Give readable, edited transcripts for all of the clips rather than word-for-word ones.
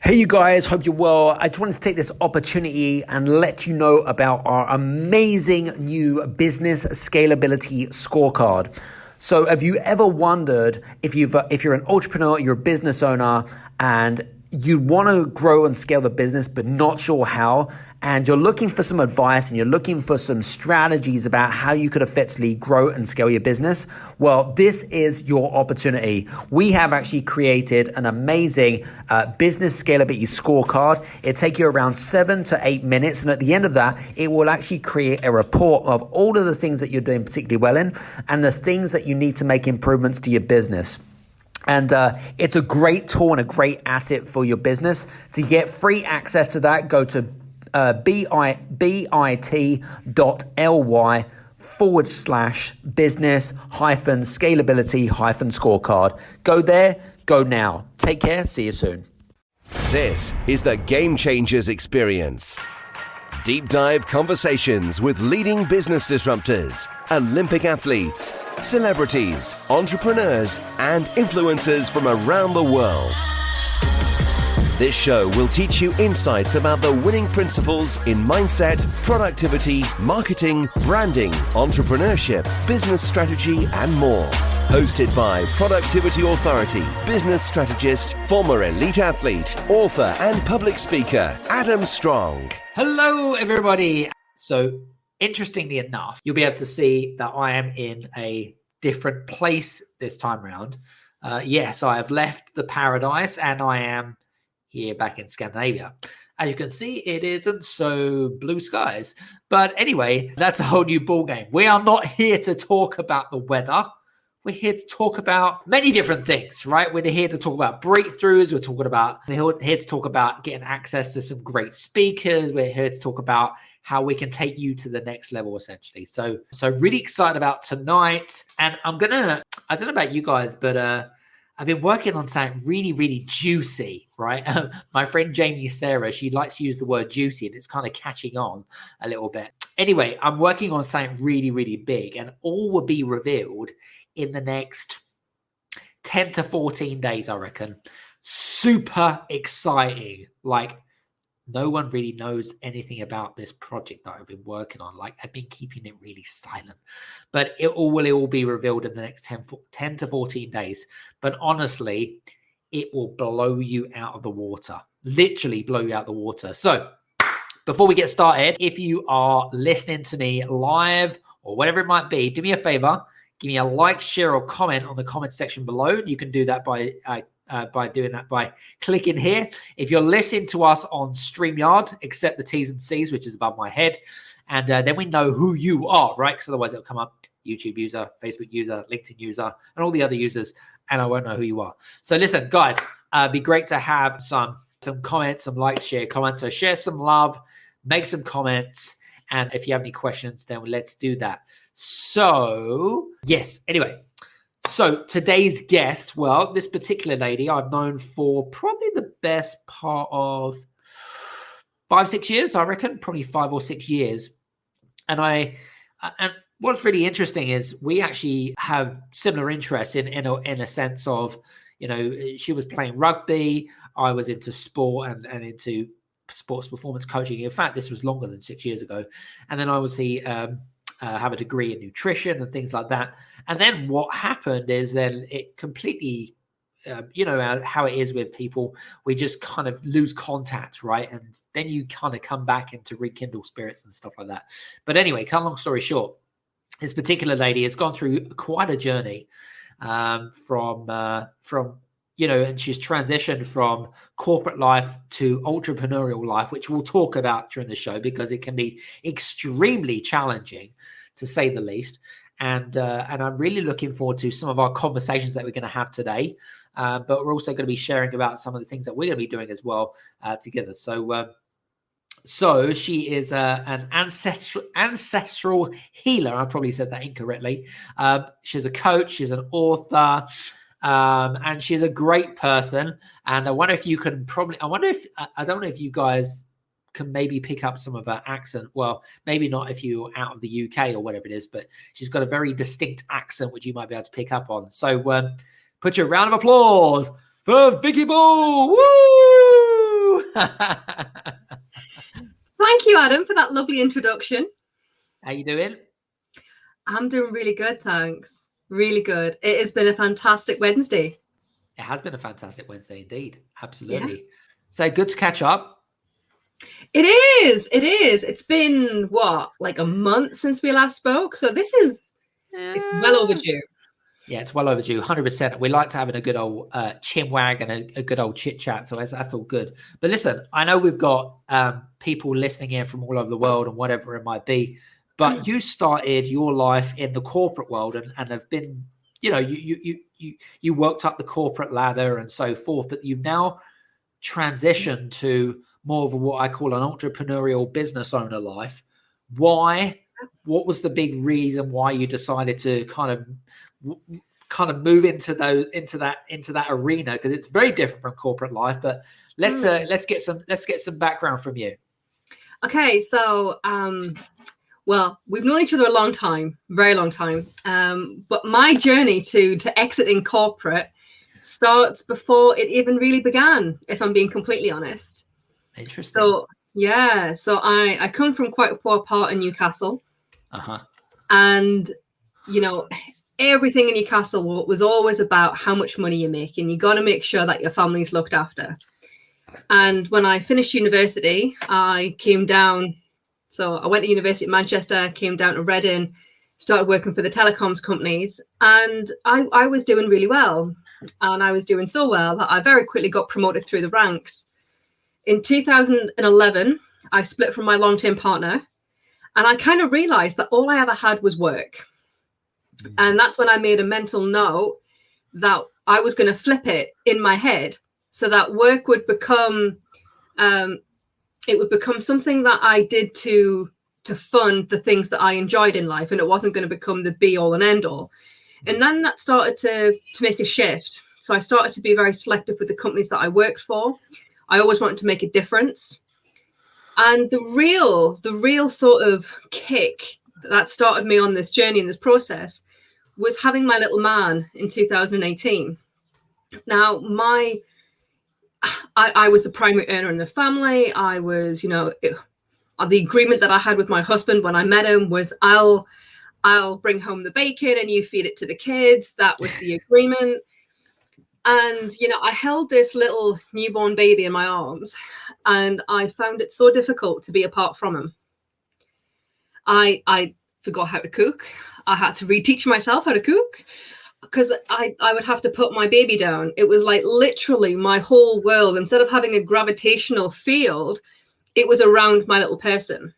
Hey, you guys, hope you're well. I just wanted to take this opportunity and let you know about our amazing new business scalability scorecard. So have you ever wondered if you're an entrepreneur, you're a business owner, and you want to grow and scale the business, but not sure how, and you're looking for some advice and you're looking for some strategies about how you could effectively grow and scale your business? Well, this is your opportunity. We have actually created an amazing business scalability scorecard. It'll take you around 7 to 8 minutes. And at the end of that, it will actually create a report of all of the things that you're doing particularly well in and the things that you need to make improvements to your business. And it's a great tool and a great asset for your business. To get free access to that, go to bit.ly/business-scalability-scorecard. Go there, go now. Take care, see you soon. This is the Game Changers Experience. Deep dive conversations with leading business disruptors, Olympic athletes, celebrities, entrepreneurs, and influencers from around the world. This show will teach you insights about the winning principles in mindset, productivity, marketing, branding, entrepreneurship, business strategy, and more. Hosted by Productivity Authority, business strategist, former elite athlete, author, and public speaker, Adam Strong. Hello, everybody. So, interestingly enough, you'll be able to see that I am in a different place this time around. Yes, I have left the paradise and I am here back in Scandinavia. As you can see, it isn't so blue skies. But anyway, that's a whole new ballgame. We are not here to talk about the weather. We're here to talk about many different things, right? We're here to talk about breakthroughs. We're here to talk about getting access to some great speakers. We're here to talk about how we can take you to the next level, essentially. So really excited about tonight. And I don't know about you guys, but I've been working on something really, really juicy, right? My friend Jamie Sarah, she likes to use the word juicy, and it's kind of catching on a little bit. Anyway, I'm working on something really, really big, and all will be revealed in the next 10 to 14 days, I reckon. Super exciting. Like, no one really knows anything about this project that I've been working on. Like, I've been keeping it really silent, but it will all be revealed in the next 10 to 14 days. But honestly, it will blow you out of the water, literally blow you out of the water. So before we get started, if you are listening to me live or whatever it might be, do me a favor, give me a like, share, or comment on the comment section below. You can do that by doing that by clicking here. If you're listening to us on StreamYard, accept the T's and C's, which is above my head. And then we know who you are, right? Because otherwise it'll come up YouTube user, Facebook user, LinkedIn user, and all the other users, and I won't know who you are. So listen, guys, it'd be great to have some comments, some likes, share, comments. So share some love, make some comments. And if you have any questions, then let's do that. So yes, anyway. So today's guest, well, this particular lady I've known for probably the best part of 5-6 years, I reckon, probably 5 or 6 years. And what's really interesting is we actually have similar interests in a sense of, you know, she was playing rugby, I was into sport and into sports performance coaching. In fact, this was longer than 6 years ago. And then I obviously have a degree in nutrition and things like that. And then what happened is then it completely, how it is with people, we just kind of lose contact, right? And then you kind of come back into rekindle spirits and stuff like that. But anyway, cut a long story short, this particular lady has gone through quite a journey from and she's transitioned from corporate life to entrepreneurial life, which we'll talk about during the show because it can be extremely challenging, to say the least. And I'm really looking forward to some of our conversations that we're going to have today. But we're also going to be sharing about some of the things that we're going to be doing as well together. So she is an ancestral healer. I probably said that incorrectly. She's a coach. She's an author. And she's a great person. And I wonder if you can I don't know if you guys can maybe pick up some of her accent. Well, maybe not if you're out of the UK or whatever it is, but she's got a very distinct accent, which you might be able to pick up on. So put your round of applause for Vicky Poole. Woo! Thank you, Adam, for that lovely introduction. How you doing? I'm doing really good, thanks. Really good. It has been a fantastic Wednesday. It has been a fantastic Wednesday indeed. Absolutely. Yeah. So good to catch up. It is. It is. It's been like a month since we last spoke. So it's well overdue. Yeah, it's well overdue. 100%. We like to having a good old chin wag and a good old chit chat. So that's all good. But listen, I know we've got people listening in from all over the world and whatever it might be. But you started your life in the corporate world and have been, you worked up the corporate ladder and so forth. But you've now transitioned to more of what I call an entrepreneurial business owner life. Why? What was the big reason why you decided to kind of move into that arena? Because it's very different from corporate life. But let's get some background from you. Okay, so well, we've known each other a long time, very long time. But my journey to exiting corporate starts before it even really began, if I'm being completely honest. Interesting. So yeah, so I come from quite a poor part in Newcastle. And everything in Newcastle was always about how much money you make, and you got to make sure that your family's looked after. And when I finished university, I came down. So I went to University of Manchester, came down to Reading, started working for the telecoms companies, and I was doing really well. And I was doing so well that I very quickly got promoted through the ranks. In 2011, I split from my long-term partner, and I kind of realized that all I ever had was work. And that's when I made a mental note that I was going to flip it in my head so that work would become something that I did to fund the things that I enjoyed in life, and it wasn't going to become the be all and end all. And then that started to make a shift. So I started to be very selective with the companies that I worked for. I always wanted to make a difference. And the real sort of kick that started me on this journey and this process was having my little man in 2018. Now, I was the primary earner in the family. I was, the agreement that I had with my husband when I met him was I'll bring home the bacon and you feed it to the kids. That was the agreement. And, I held this little newborn baby in my arms, and I found it so difficult to be apart from him. I forgot how to cook. I had to reteach myself how to cook because I would have to put my baby down. It was like literally my whole world. Instead of having a gravitational field, it was around my little person.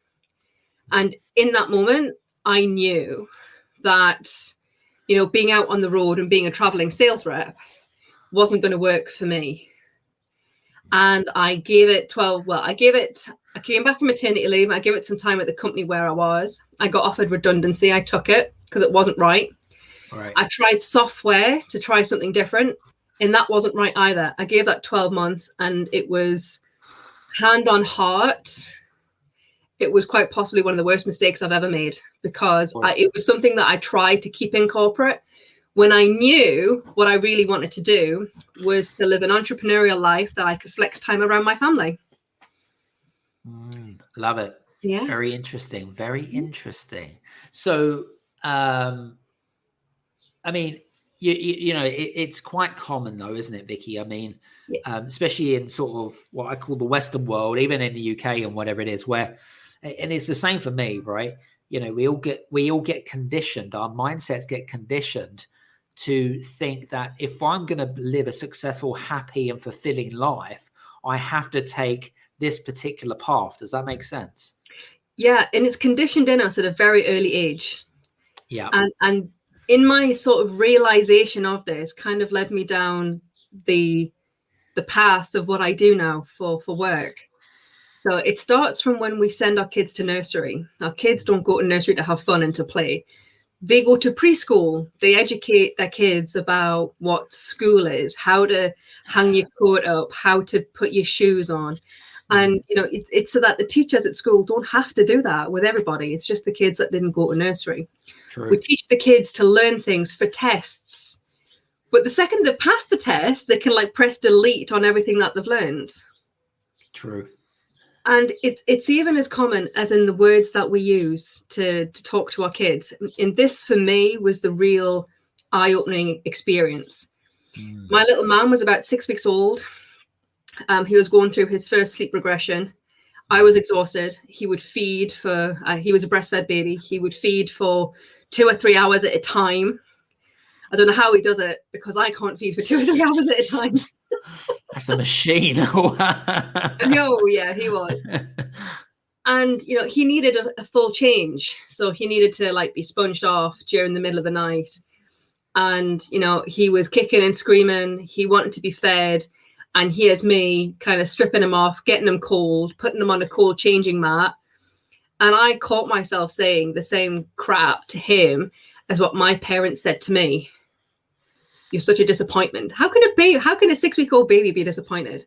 And in that moment, I knew that, being out on the road and being a traveling sales rep wasn't going to work for me. And I gave it I came back from maternity leave. I gave it some time at the company where I was. I got offered redundancy. I took it because it wasn't right. I tried software to try something different, and that wasn't right either. I gave that 12 months, and it was hand on heart. It was quite possibly one of the worst mistakes I've ever made because it was something that I tried to keep in corporate when I knew what I really wanted to do was to live an entrepreneurial life that I could flex time around my family. Love it. Yeah. Very interesting. Very interesting. So, I mean, it's quite common though, isn't it, Vicky? I mean, especially in sort of what I call the Western world, even in the UK and whatever it is, and it's the same for me, right? We all get conditioned. Our mindsets get conditioned to think that if I'm going to live a successful, happy and fulfilling life, I have to take this particular path. Does that make sense? Yeah. And it's conditioned in us at a very early age. Yeah. And in my sort of realization of this kind of led me down the path of what I do now for work. So it starts from when we send our kids to nursery. Our kids don't go to nursery to have fun and to play. They go to preschool. They educate their kids about what school is, how to hang your coat up, how to put your shoes on. And, it's so that the teachers at school don't have to do that with everybody. It's just the kids that didn't go to nursery. True. We teach the kids to learn things for tests. But the second they pass the test, they can press delete on everything that they've learned. True. And it's even as common as in the words that we use to talk to our kids. And this, for me, was the real eye-opening experience. My little man was about 6 weeks old. He was going through his first sleep regression. I was exhausted. He would feed for, he was a breastfed baby. He would feed for 2 or 3 hours at a time. I don't know how he does it, because I can't feed for 2 or 3 hours at a time. That's a machine. Oh, yeah, he was. And, you know, he needed a full change. So he needed to like be sponged off during the middle of the night. And, you know, he was kicking and screaming. He wanted to be fed. And here's me kind of stripping him off, getting him cold, putting him on a cold changing mat. And I caught myself saying the same crap to him as what my parents said to me. You're such a disappointment. How can a 6-week-old baby be disappointed?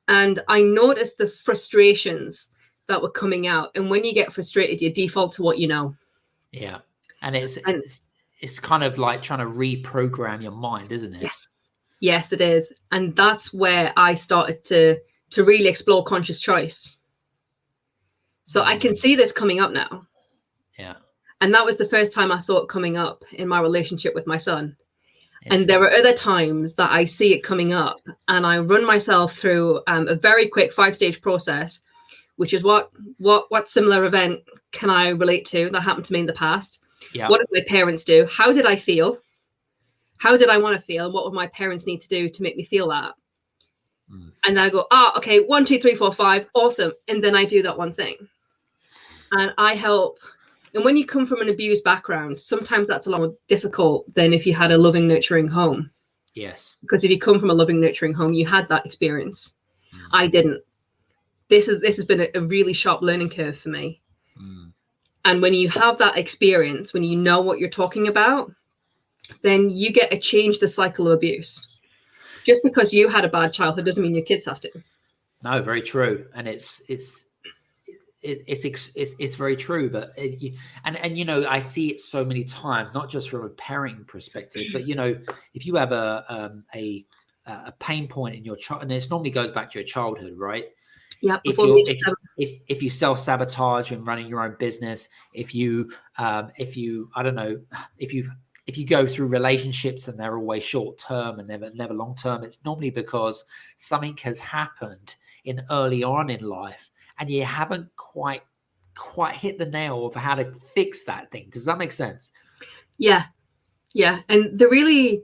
And I noticed the frustrations that were coming out. And when you get frustrated, you default to what you know. Yeah. And it's kind of like trying to reprogram your mind, isn't it? Yes, it is. And that's where I started to really explore conscious choice. So I can see this coming up now. Yeah. And that was the first time I saw it coming up in my relationship with my son. And there are other times that I see it coming up, and I run myself through a very quick 5-stage process, which is what similar event can I relate to that happened to me in the past? Yeah. What did my parents do? How did I feel? How did I want to feel? What would my parents need to do to make me feel that? And then I go, okay, 1, 2, 3, 4, 5, awesome. And then I do that one thing. And I help. And when you come from an abused background, sometimes that's a lot more difficult than if you had a loving, nurturing home. Yes. Because if you come from a loving, nurturing home, you had that experience. I didn't. This has been a really sharp learning curve for me. And when you have that experience, when you know what you're talking about, then you get to change the cycle of abuse. Just because you had a bad childhood doesn't mean your kids have to. No, very true. And it's very true, but and you know, I see it so many times, not just from a parenting perspective, but you know, if you have a pain point in your child, and this normally goes back to your childhood, right? Yeah. If you self-sabotage when running your own business, if you I don't know, if you go through relationships and they're always short term and never long term, it's normally because something has happened in early on in life, and you haven't quite hit the nail of how to fix that thing. Does that make sense? Yeah. And the really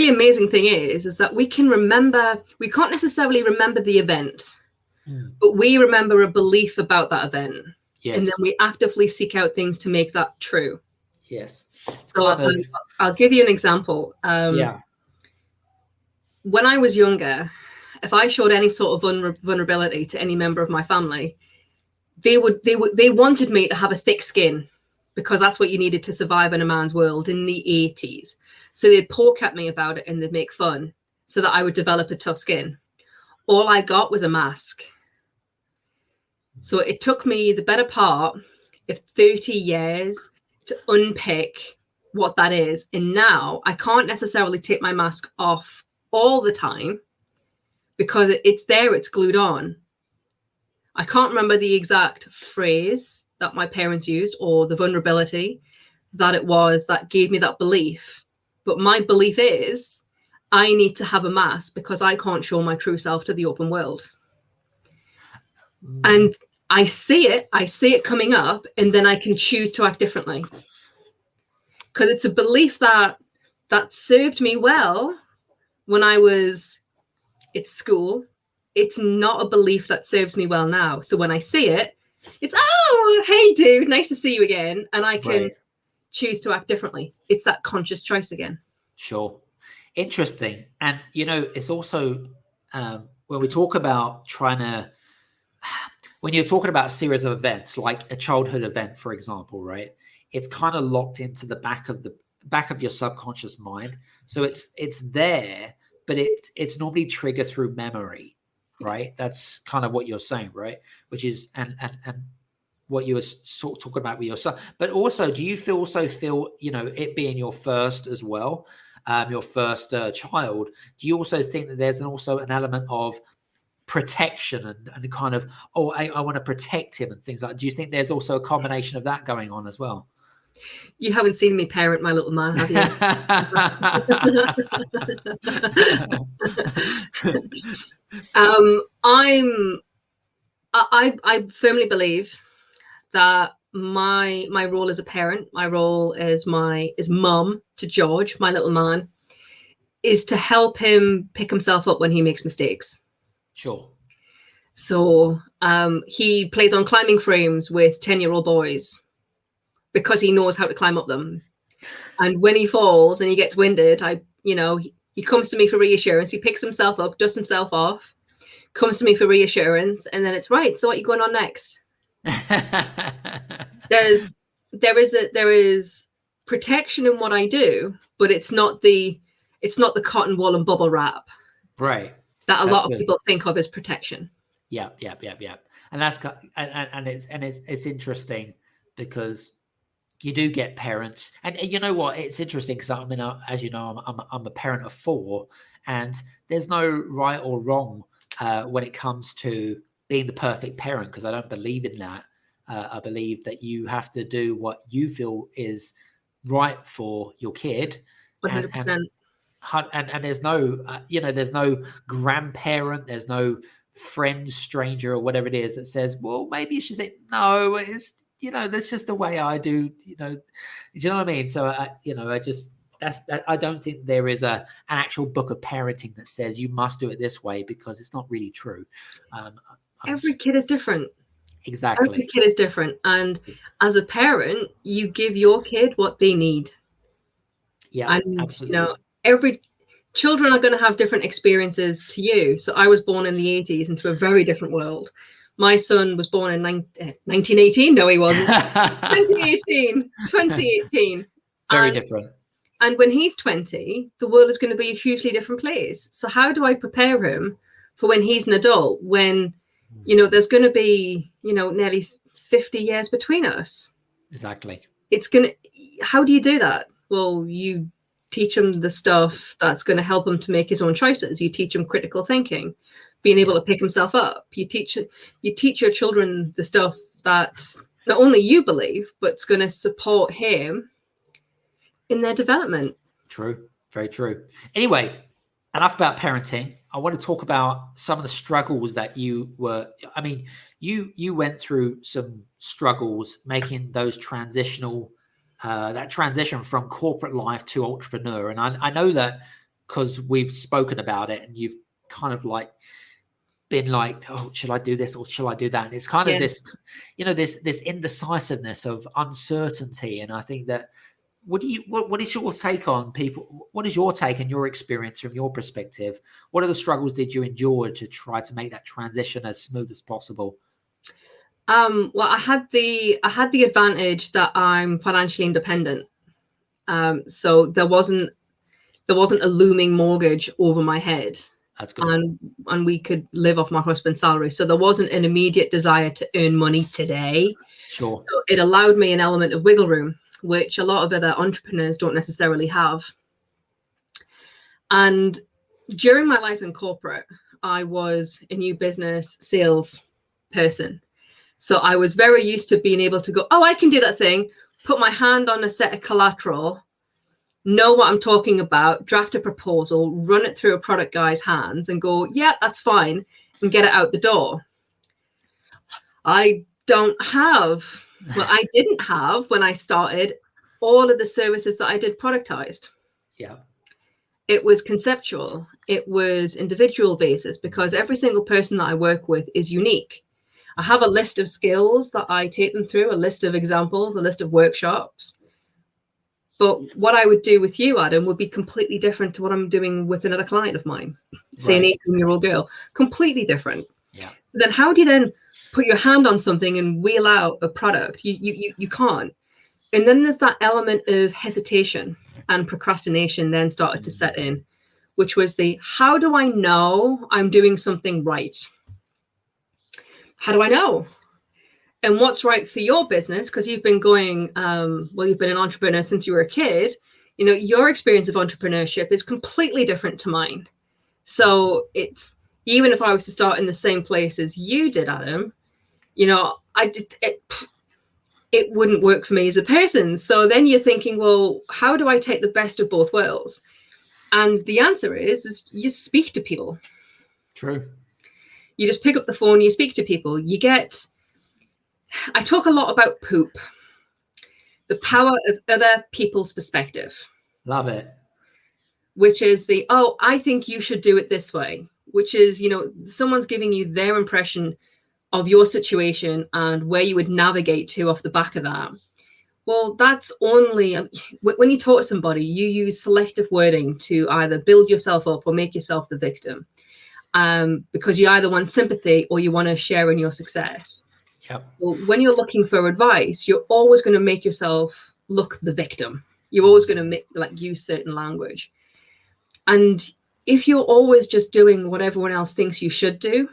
amazing thing is that we can't necessarily remember the event, but we remember a belief about that event. Yes. And then we actively seek out things to make that true. Yes. So I'll give you an example. Yeah. When I was younger, if I showed any sort of vulnerability to any member of my family, they wanted me to have a thick skin, because that's what you needed to survive in a man's world in the 80s. So they'd poke at me about it and they'd make fun so that I would develop a tough skin. All I got was a mask. So it took me the better part of 30 years to unpick what that is. And now I can't necessarily take my mask off all the time, because it's there, it's glued on. I can't remember the exact phrase that my parents used or the vulnerability that it was that gave me that belief. But my belief is I need to have a mask because I can't show my true self to the open world. And I see it coming up, and then I can choose to act differently. Because it's a belief that served me well when I was at school. It's not a belief that serves me well now. So when I see it, it's, oh, hey, dude, nice to see you again. And I can choose to act differently. It's that conscious choice again. Sure. Interesting. And, you know, it's also when we talk about when you're talking about a series of events, like a childhood event, for example, right? It's kind of locked into the back of your subconscious mind. So it's there, but it's normally triggered through memory, right? That's kind of what you're saying, right? Which is and what you were sort of talking about with your son. But also, do you also feel, you know, it being your first as well, your first child, do you also think that there's also an element of protection and kind of, oh, I want to protect him and things like that. Do you think there's also a combination of that going on as well? You haven't seen me parent my little man, have you? I firmly believe that my role as a parent, my role as mum to George, my little man, is to help him pick himself up when he makes mistakes. Sure. So he plays on climbing frames with 10-year-old boys because he knows how to climb up them. And when he falls and he gets winded, he comes to me for reassurance. He picks himself up, dusts himself off, comes to me for reassurance, and then it's right. So what are you going on next? There is protection in what I do, but it's not the cotton wool and bubble wrap, right? That a lot of people think of as protection. Yeah. And it's interesting because you do get parents, and you know what? It's interesting because as you know, I'm a parent of 4, and there's no right or wrong when it comes to being the perfect parent, because I don't believe in that. I believe that you have to do what you feel is right for your kid. 100%. And there's no, there's no grandparent, there's no friend, stranger, or whatever it is that says, well, maybe you should think, no, it's, that's just the way I do, you know what I mean? So, I don't think there is an actual book of parenting that says you must do it this way, because it's not really true. Every kid is different. Exactly. Every kid is different. And as a parent, you give your kid what they need. Yeah, and absolutely. Every children are going to have different experiences to you. So I was born in the 80s into a very different world. My son was born in 1918. No, he wasn't. 2018. Very different. And when he's 20, the world is going to be a hugely different place. So how do I prepare him for when he's an adult, when, there's going to be, nearly 50 years between us? Exactly. How do you do that? Well, you teach him the stuff that's going to help him to make his own choices. You teach him critical thinking, being able to pick himself up. You teach your children the stuff that not only you believe, but it's going to support him in their development. True. Very true. Anyway, enough about parenting. I want to talk about some of the struggles that you went through some struggles making those that transition from corporate life to entrepreneur. And I know that because we've spoken about it, and you've kind of been like, oh, should I do this or shall I do that? And it's kind of this, this indecisiveness of uncertainty. And I think that, what is your take on people? What is your take and your experience from your perspective? What are the struggles did you endure to try to make that transition as smooth as possible? Well, I had the advantage that I'm financially independent. So there wasn't a looming mortgage over my head. That's good. And we could live off my husband's salary. So there wasn't an immediate desire to earn money today. Sure. So it allowed me an element of wiggle room, which a lot of other entrepreneurs don't necessarily have. And during my life in corporate, I was a new business sales person. So I was very used to being able to go, oh, I can do that thing, put my hand on a set of collateral, know what I'm talking about, draft a proposal, run it through a product guy's hands and go, yeah, that's fine, and get it out the door. I didn't have when I started all of the services that I did productized. Yeah. It was conceptual. It was individual basis, because every single person that I work with is unique. I have a list of skills that I take them through, a list of examples, a list of workshops. But what I would do with you, Adam, would be completely different to what I'm doing with another client of mine, say an 18-year-old girl, completely different. Yeah. So then how do you then put your hand on something and wheel out a product? You can't. And then there's that element of hesitation and procrastination then started to set in, which was how do I know I'm doing something right? How do I know? And what's right for your business? Because you've been going, you've been an entrepreneur since you were a kid. Your experience of entrepreneurship is completely different to mine. So even if I was to start in the same place as you did, Adam, you know, it wouldn't work for me as a person. So then you're thinking, well, how do I take the best of both worlds? And the answer is you speak to people. True. You just pick up the phone, you speak to people. I talk a lot about poop, the power of other people's perspective. Love it. Which is I think you should do it this way, which is, you know, someone's giving you their impression of your situation and where you would navigate to off the back of that. Well, that's only when you talk to somebody, you use selective wording to either build yourself up or make yourself the victim, because you either want sympathy or you want to share in your success. Yep. Well, when you're looking for advice, you're always going to make yourself look the victim. You're always going to use certain language. And if you're always just doing what everyone else thinks you should do,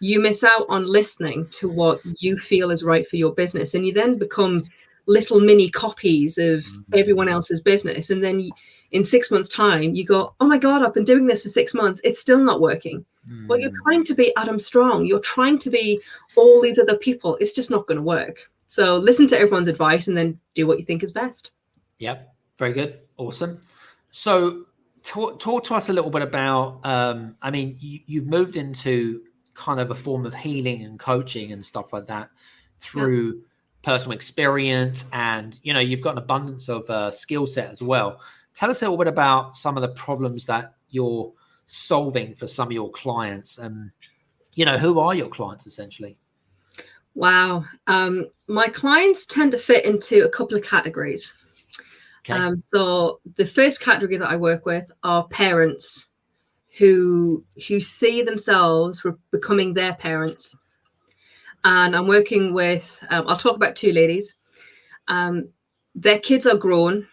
you miss out on listening to what you feel is right for your business. And you then become little mini copies of everyone else's business. And then in 6 months' time, you go, oh my God, I've been doing this for 6 months. It's still not working. Well, you're trying to be Adam Strong. You're trying to be all these other people. It's just not going to work. So listen to everyone's advice and then do what you think is best. Yep. Very good. Awesome. So talk to us a little bit about, I mean, you've moved into kind of a form of healing and coaching and stuff like that through personal experience, and, you know, you've got an abundance of skill set as well. Tell us a little bit about some of the problems that you're solving for some of your clients, and, you know, who are your clients essentially? Wow. My clients tend to fit into a couple of categories. Okay. So the first category that I work with are parents who see themselves becoming their parents. And I'm working with, I'll talk about two ladies. Their kids are grown,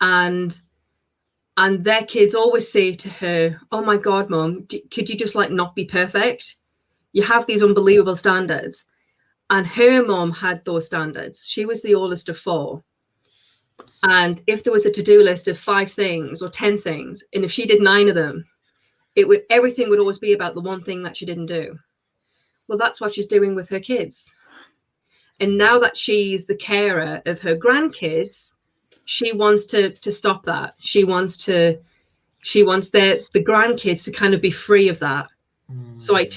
and their kids always say to her, oh my God, Mom, could you just not be perfect? You have these unbelievable standards. And her mom had those standards. She was the oldest of 4. And if there was a to-do list of 5 things or 10 things, and if she did 9 of them, everything would always be about the one thing that she didn't do. Well, that's what she's doing with her kids. And now that she's the carer of her grandkids, she wants to stop that. She wants the grandkids to kind of be free of that. So I've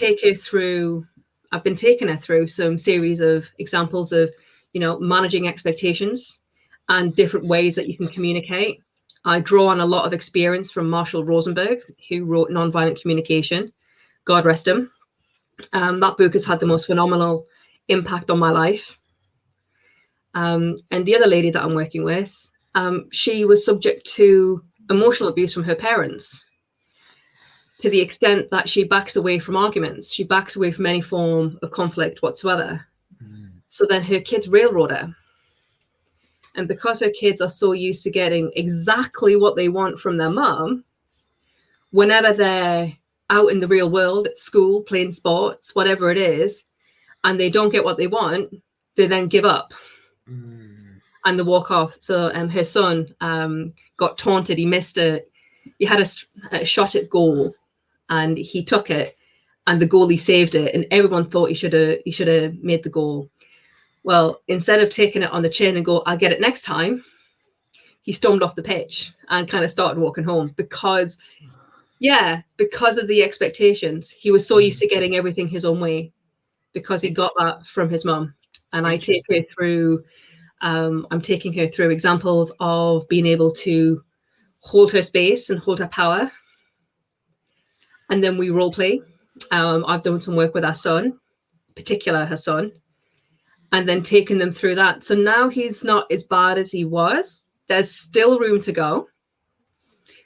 been taking her through some series of examples of, you know, managing expectations and different ways that you can communicate. I draw on a lot of experience from Marshall Rosenberg, who wrote Nonviolent Communication. God rest him. That book has had the most phenomenal impact on my life. And the other lady that I'm working with, she was subject to emotional abuse from her parents, to the extent that she backs away from arguments. She backs away from any form of conflict whatsoever. So then her kids railroad her. And because her kids are so used to getting exactly what they want from their mom, whenever they're out in the real world, at school, playing sports, whatever it is, and they don't get what they want, they then give up and they walk off. So her son got taunted. He had a shot at goal, and he took it, and the goalie saved it, and everyone thought he should have made the goal. Well, instead of taking it on the chin and go, I'll get it next time, he stormed off the pitch and kind of started walking home because of the expectations. He was so used to getting everything his own way because he got that from his mum. And I take her through, I'm taking her through examples of being able to hold her space and hold her power. And then we role play. I've done some work with our son, her son, and then taking them through that. So now he's not as bad as he was. There's still room to go.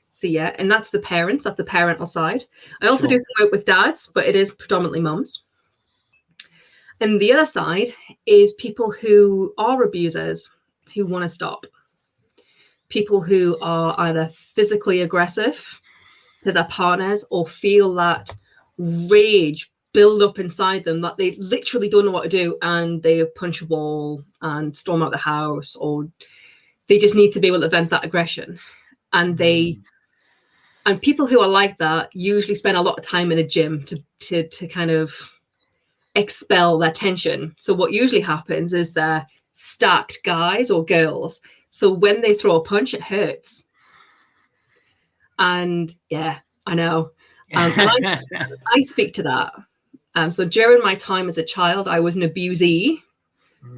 So yeah, and that's the parents, that's the parental side. I also do some work with dads, but it is predominantly mums. And the other side is people who are abusers, who want to stop. People who are either physically aggressive to their partners or feel that rage build up inside them that they literally don't know what to do, and they punch a wall and storm out the house, or they just need to be able to vent that aggression. And And people who are like that usually spend a lot of time in a gym to kind of expel their tension. So what usually happens is they're stacked guys or girls. So when they throw a punch, it hurts. And yeah, I know. And I speak to that. So during my time as a child, I was an abusee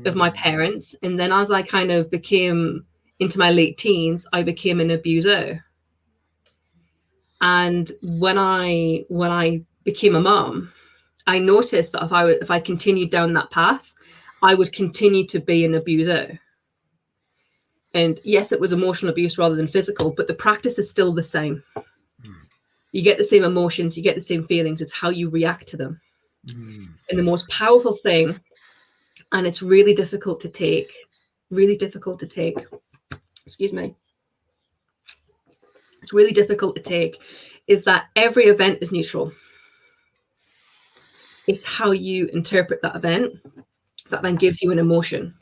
of my parents. And then as I kind of became into my late teens, I became an abuser. And when I became a mom, I noticed that if I continued down that path, I would continue to be an abuser. And yes, it was emotional abuse rather than physical, but the practice is still the same. You get the same emotions, you get the same feelings. It's how you react to them. And the most powerful thing, and it's really difficult to take, excuse me. It's really difficult to take, is that every event is neutral. It's how you interpret that event that then gives you an emotion.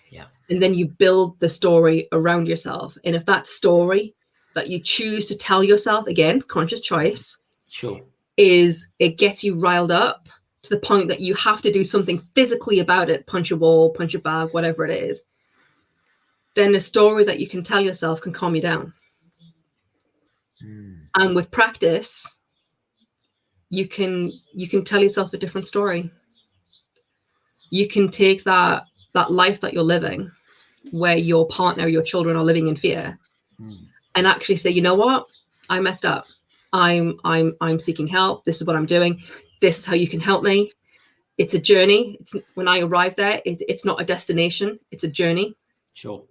Yeah. And then you build the story around yourself. And if that story that you choose to tell yourself, again, conscious choice, Sure, is it gets you riled up to the point that you have to do something physically about it, punch a wall, punch a bag, whatever it is, then the story that you can tell yourself can calm you down. And with practice, you can tell yourself a different story. You can take that life that you're living, where your partner or your children are living in fear, and actually say, you know what, I messed up. I'm seeking help. This is what I'm doing. This is how you can help me. It's a journey. It's when I arrive there, it's not a destination. It's a journey. sure.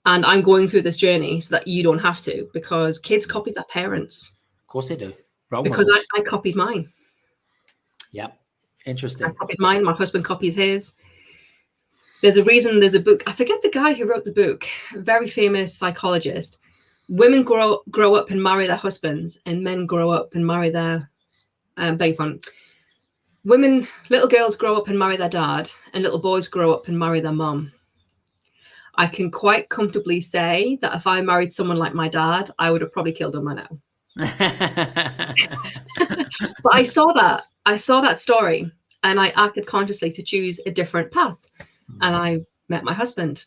And I'm going through this journey so that you don't have to, because kids copy their parents. Of course they do. Role Because models. I copied mine. Yeah. I Interesting. copied mine. My husband copied his. There's a reason there's a book. I forget the guy who wrote the book, a very famous psychologist. Women grow up and marry their husbands, and men grow up and marry their little girls grow up and marry their dad, and little boys grow up and marry their mum. I can quite comfortably say that if I married someone like my dad, I would have probably killed him by now. But I saw that story, and I acted consciously to choose a different path. And I met my husband,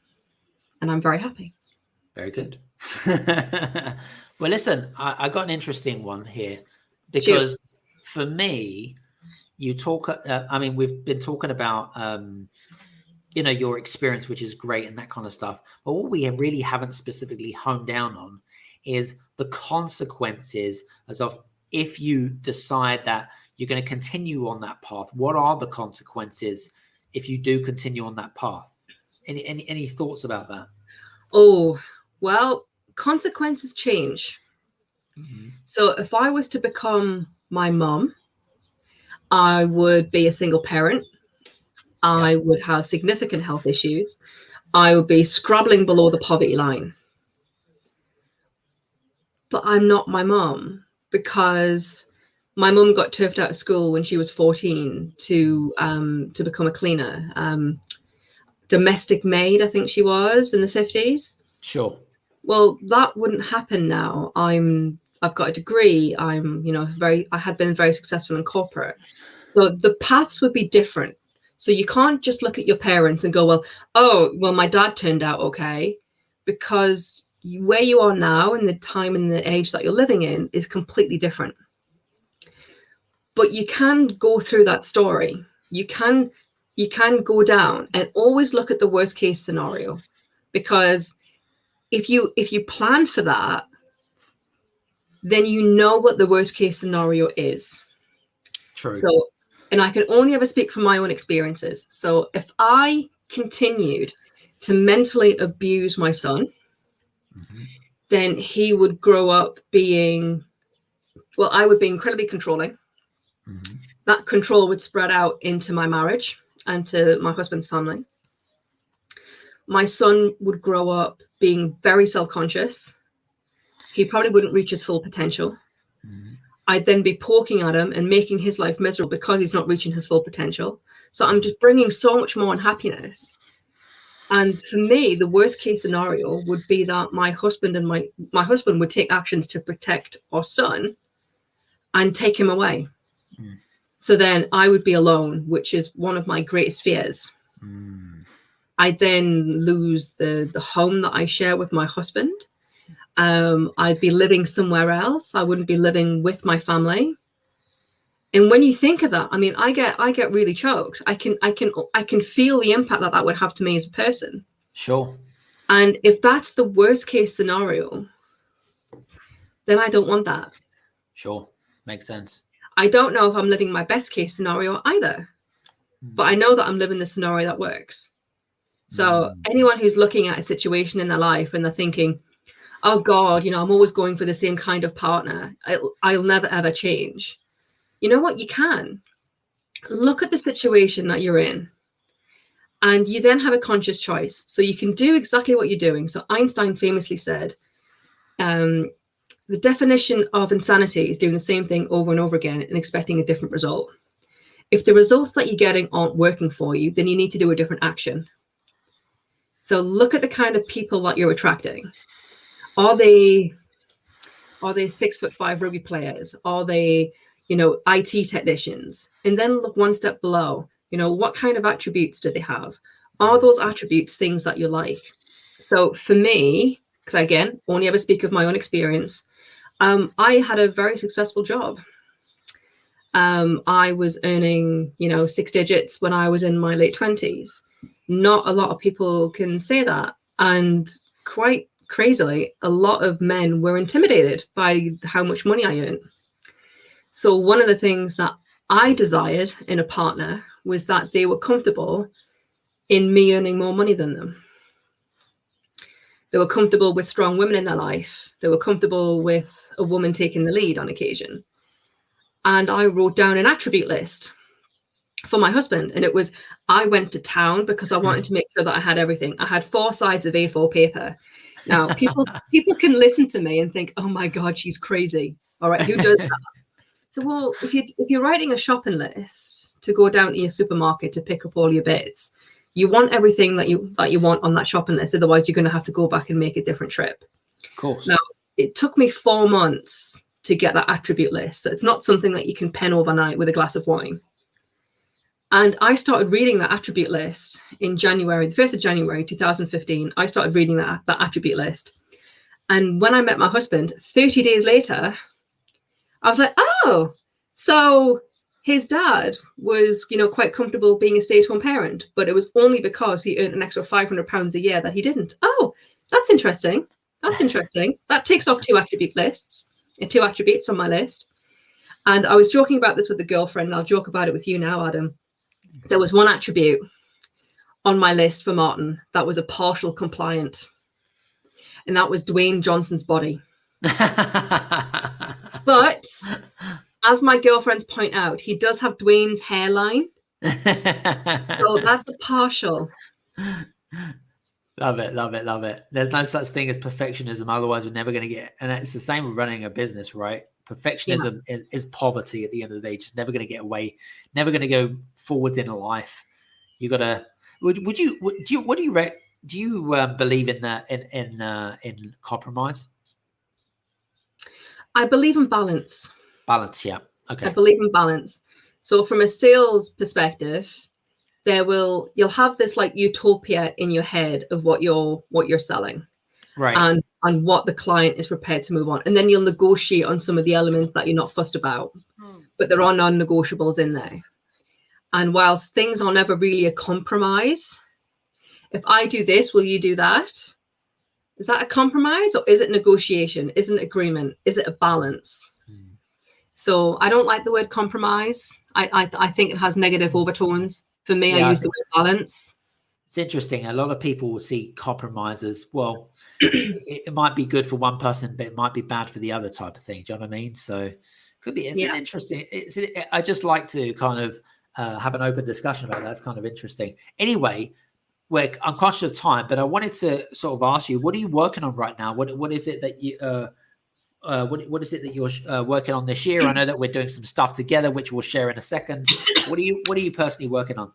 and I'm very happy. Very good. Well, listen, I got an interesting one here, because for me, you talk, we've been talking about, your experience, which is great and that kind of stuff. But what we really haven't specifically honed down on is the consequences as of if you decide that you're going to continue on that path. What are the consequences if you do continue on that path? Any thoughts about that? Oh, well, consequences change. So if I was to become my mom, I would be a single parent. I would have significant health issues. I would be scrabbling below the poverty line. But I'm not my mom, because my mum got turfed out of school when she was 14 to become a cleaner. Domestic maid, I think she was, in the 50s. Sure. Well, that wouldn't happen now. I've got a degree. I had been very successful in corporate. So the paths would be different. So you can't just look at your parents and go, well, my dad turned out okay, because where you are now and the time and the age that you're living in is completely different. But you can go through that story. You can go down and always look at the worst case scenario, because if you plan for that, then you know what the worst case scenario is. True. So, and I can only ever speak from my own experiences. So if I continued to mentally abuse my son, then he would grow up being, I would be incredibly controlling. That control would spread out into my marriage and to my husband's family. My son would grow up being very self-conscious. He probably wouldn't reach his full potential. I'd then be poking at him and making his life miserable because he's not reaching his full potential. So I'm just bringing so much more unhappiness. And for me, the worst case scenario would be that my husband and my husband would take actions to protect our son and take him away. So then I would be alone, which is one of my greatest fears. I'd then lose the home that I share with my husband. I'd be living somewhere else. I wouldn't be living with my family. And when you think of that, I mean, I get really choked. I can feel the impact that would have to me as a person. Sure. And if that's the worst case scenario, then I don't want that. Sure. Makes sense. I don't know if I'm living my best case scenario either, but I know that I'm living the scenario that works. So anyone who's looking at a situation in their life and they're thinking, oh God, I'm always going for the same kind of partner. I'll never, ever change. You know what? You can look at the situation that you're in, and you then have a conscious choice. So you can do exactly what you're doing. So Einstein famously said, the definition of insanity is doing the same thing over and over again and expecting a different result. If the results that you're getting aren't working for you, then you need to do a different action. So look at the kind of people that you're attracting. Are they 6'5" rugby players? Are they, IT technicians? And then look one step below. What kind of attributes do they have? Are those attributes things that you like? So for me, because again, only ever speak of my own experience, I had a very successful job. I was earning, 6 digits when I was in my late 20s. Not a lot of people can say that. And quite crazily, a lot of men were intimidated by how much money I earned. So one of the things that I desired in a partner was that they were comfortable in me earning more money than them. They were comfortable with strong women in their life. They were comfortable with a woman taking the lead on occasion. And I wrote down an attribute list for my husband. And it was, I went to town because I wanted to make sure that I had everything. I had 4 sides of A4 paper. Now, people can listen to me and think, oh my God, she's crazy. All right, who does that? So, well, if you're writing a shopping list to go down to your supermarket to pick up all your bits, you want everything that you want on that shopping list. Otherwise, you're going to have to go back and make a different trip. Of course. Now, it took me 4 months to get that attribute list. So it's not something that you can pen overnight with a glass of wine. And I started reading that attribute list in January, the 1st of January, 2015. I started reading that attribute list. And when I met my husband, 30 days later, I was like, oh, so his dad was, quite comfortable being a stay-at-home parent, but it was only because he earned an extra £500 a year that he didn't. Oh, that's interesting. That's interesting. That takes off 2 attribute lists, 2 attributes on my list. And I was joking about this with a girlfriend, and I'll joke about it with you now, Adam. There was one attribute on my list for Martin that was a partial compliant, and that was Dwayne Johnson's body. But as my girlfriends point out, he does have Dwayne's hairline. So that's a partial. Love it, love it, love it. There's no such thing as perfectionism. Otherwise, we're never going to get, and it's the same with running a business, right? Perfectionism is poverty at the end of the day. Just never going to get away, never going to go forwards in life. You got to, do you believe in that, in compromise? I believe in balance. Balance, yeah. Okay. I believe in balance. So from a sales perspective, you'll have this like utopia in your head of what you're selling. Right. And what the client is prepared to move on. And then you'll negotiate on some of the elements that you're not fussed about. But there are non-negotiables in there. And whilst things are never really a compromise, if I do this, will you do that? Is that a compromise, or is it negotiation? Is it an agreement? Is it a balance? So I don't like the word compromise. I think it has negative overtones. For me, I use the word balance. It's interesting. A lot of people will see compromise as, well, it might be good for one person, but it might be bad for the other type of thing. Do you know what I mean? So could be, it's an interesting, I just like to kind of have an open discussion about that. That's kind of interesting. Anyway, I'm conscious of time, but I wanted to sort of ask you, what are you working on right now? What is it that you, what is it that you're working on this year? I know that we're doing some stuff together, which we'll share in a second. What are you personally working on?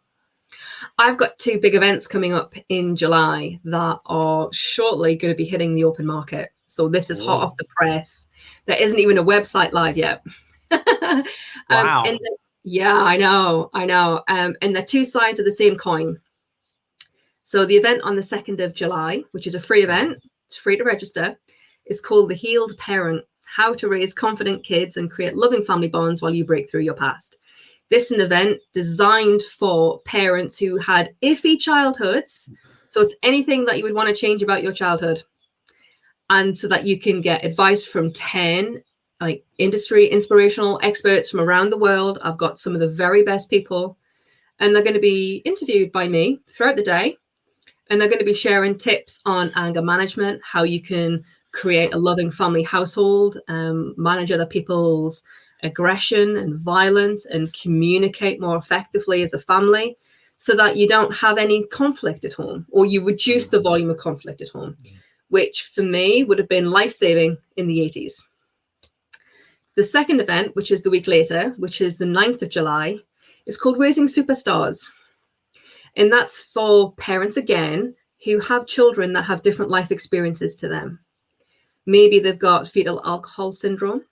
I've got two big events coming up in July that are shortly going to be hitting the open market. So this is hot off the press. There isn't even a website live yet. Wow. Yeah, I know. And they're two sides of the same coin. So the event on the 2nd of July, which is a free event, it's free to register, is called The Healed Parent: How to Raise Confident Kids and Create Loving Family Bonds While You Break Through Your Past. This is an event designed for parents who had iffy childhoods. So it's anything that you would want to change about your childhood. And so that you can get advice from 10 like industry inspirational experts from around the world. I've got some of the very best people, and they're going to be interviewed by me throughout the day. And they're going to be sharing tips on anger management, how you can create a loving family household, manage other people's aggression and violence, and communicate more effectively as a family so that you don't have any conflict at home, or you reduce the volume of conflict at home, which for me would have been life-saving in the 80s. The second event, which is the week later, which is the 9th of July, is called Raising Superstars. And that's for parents, again, who have children that have different life experiences to them. Maybe they've got fetal alcohol syndrome.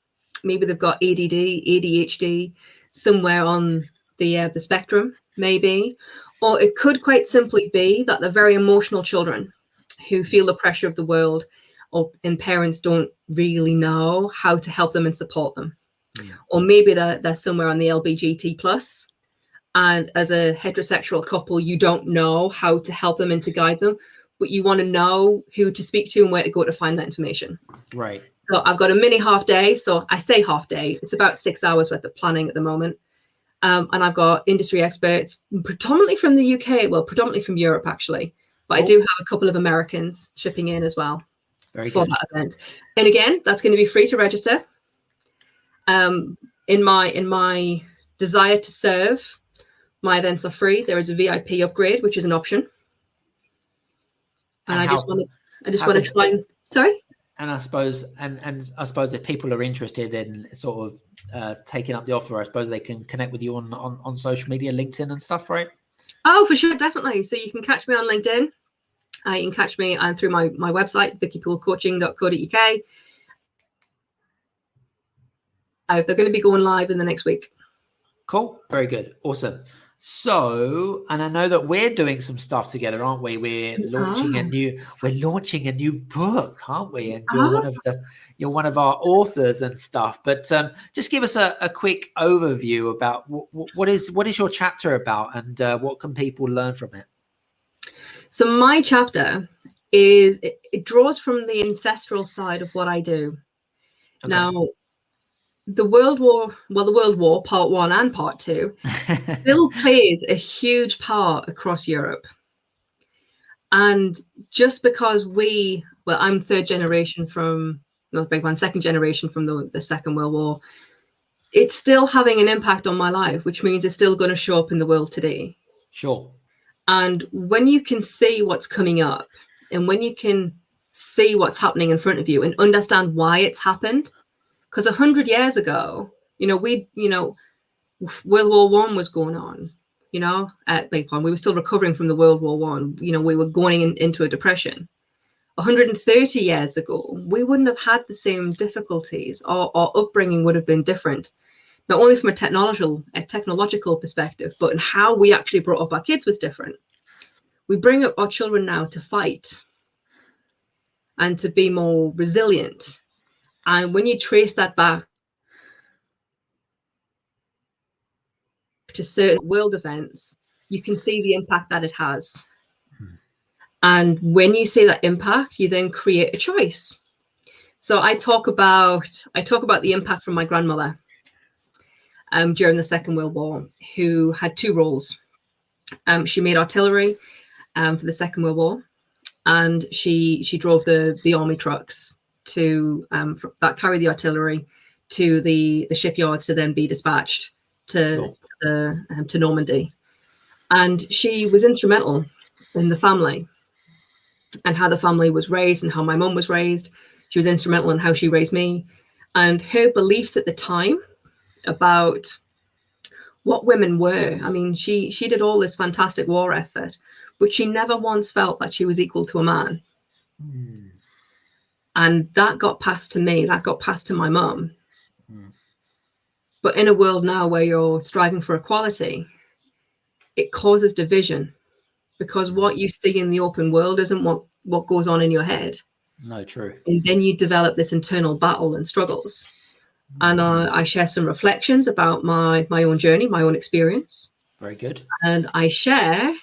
Maybe they've got ADD, ADHD, somewhere on the spectrum, maybe. Or it could quite simply be that they're very emotional children who feel the pressure of the world, and parents don't really know how to help them and support them. Yeah. Or maybe they're somewhere on the LBGT plus. And as a heterosexual couple, you don't know how to help them and to guide them, but you want to know who to speak to and where to go to find that information. Right. So I've got a mini half day. So I say half day, it's about 6 hours worth of planning at the moment. And I've got industry experts, predominantly from the UK, well, predominantly from Europe, actually. But I do have a couple of Americans shipping in as well for that event. And again, that's going to be free to register. In my desire to serve, my events are free. There is a VIP upgrade, which is an option. And I just want to try and, sorry? And I suppose, and I suppose if people are interested in sort of taking up the offer, I suppose they can connect with you on social media, LinkedIn and stuff, right? Oh, for sure, definitely. So you can catch me on LinkedIn. You can catch me through my website, vickipoolecoaching.co.uk. They're going to be going live in the next week. Cool. Very good. Awesome. So, and I know that we're doing some stuff together, aren't we? We're launching a new book, aren't we? And you're one of our authors and stuff. But just give us a quick overview about what is your chapter about, and what can people learn from it? So my chapter it draws from the ancestral side of what I do. Okay. Now, the World War Part 1 and Part 2 still plays a huge part across Europe. And just because I'm third generation from, second generation from the Second World War, it's still having an impact on my life, which means it's still going to show up in the world today. Sure. And when you can see what's coming up, and when you can see what's happening in front of you and understand why it's happened, because 100 years ago, World War I was going on, we were still recovering from the World War I, we were going into a depression. 130 years ago, we wouldn't have had the same difficulties. Our upbringing would have been different, not only from a technological perspective, but in how we actually brought up our kids was different. We bring up our children now to fight and to be more resilient. And when you trace that back to certain world events, you can see the impact that it has. And when you see that impact, you then create a choice. So I talk about the impact from my grandmother during the Second World War, who had two roles. She made artillery for the Second World War, and she drove the army trucks that carry the artillery to the shipyards to then be dispatched to Normandy. And she was instrumental in the family and how the family was raised and how my mum was raised. She was instrumental in how she raised me, and her beliefs at the time about what women were. I mean, she did all this fantastic war effort, but she never once felt that she was equal to a man. Mm. And that got passed to me. That got passed to my mum. Mm. But in a world now where you're striving for equality, it causes division, because what you see in the open world isn't what goes on in your head. No, true. And then you develop this internal battle and struggles. And I share some reflections about my own journey, my own experience. Very good. And I share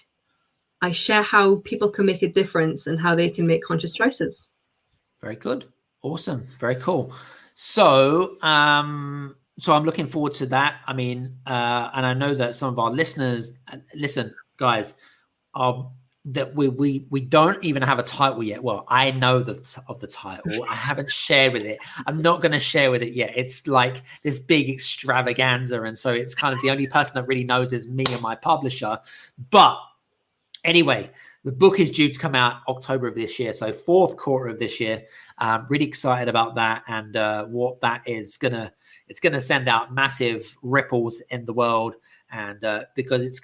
how people can make a difference and how they can make conscious choices. Very good. Awesome. Very cool. So, so I'm looking forward to that. I mean, and I know that some of our listeners, listen, guys, that we don't even have a title yet. Well, I know of the title. I haven't shared with it. I'm not going to share with it yet. It's like this big extravaganza, and so it's kind of the only person that really knows is me and my publisher. But anyway, the book is due to come out October of this year, so fourth quarter of this year. Really excited about that, and what that is it's gonna send out massive ripples in the world, and because it's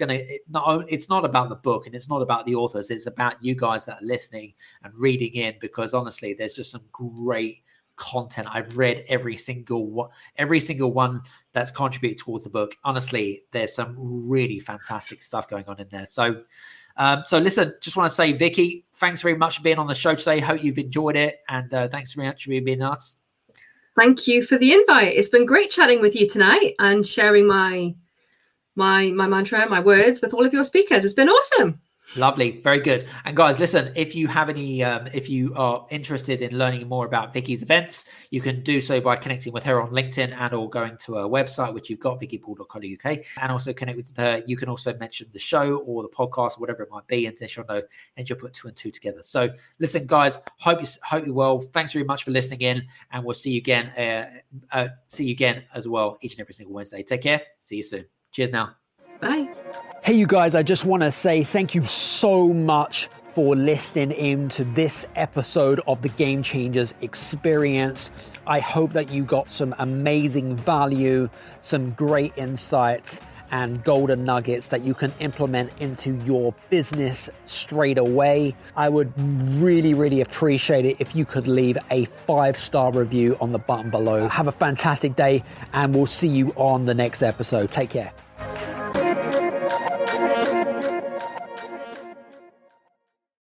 not about the book and it's not about the authors, it's about you guys that are listening and reading in, because honestly, there's just some great content. I've read every single one that's contributed towards the book. Honestly, there's some really fantastic stuff going on in there. So listen, just want to say, Vicky, thanks very much for being on the show today. Hope you've enjoyed it, and thanks very much for being us. Thank you for the invite. It's been great chatting with you tonight and sharing my mantra, my words with all of your speakers. It's been awesome. Lovely. Very good. And guys, listen, if you have any, if you are interested in learning more about Vicky's events, you can do so by connecting with her on LinkedIn and or going to her website, which you've got, vickypoole.co.uk, and also connect with her. You can also mention the show or the podcast, whatever it might be, and then she'll know, and you'll put two and two together. So listen, guys, hope you're well. Thanks very much for listening in, and we'll see you again as well each and every single Wednesday. Take care. See you soon. Cheers now. Bye. Hey, you guys, I just want to say thank you so much for listening in to this episode of the Game Changers Experience. I hope that you got some amazing value, some great insights, and golden nuggets that you can implement into your business straight away. I would really, really appreciate it if you could leave a 5-star review on the button below. Have a fantastic day, and we'll see you on the next episode. Take care.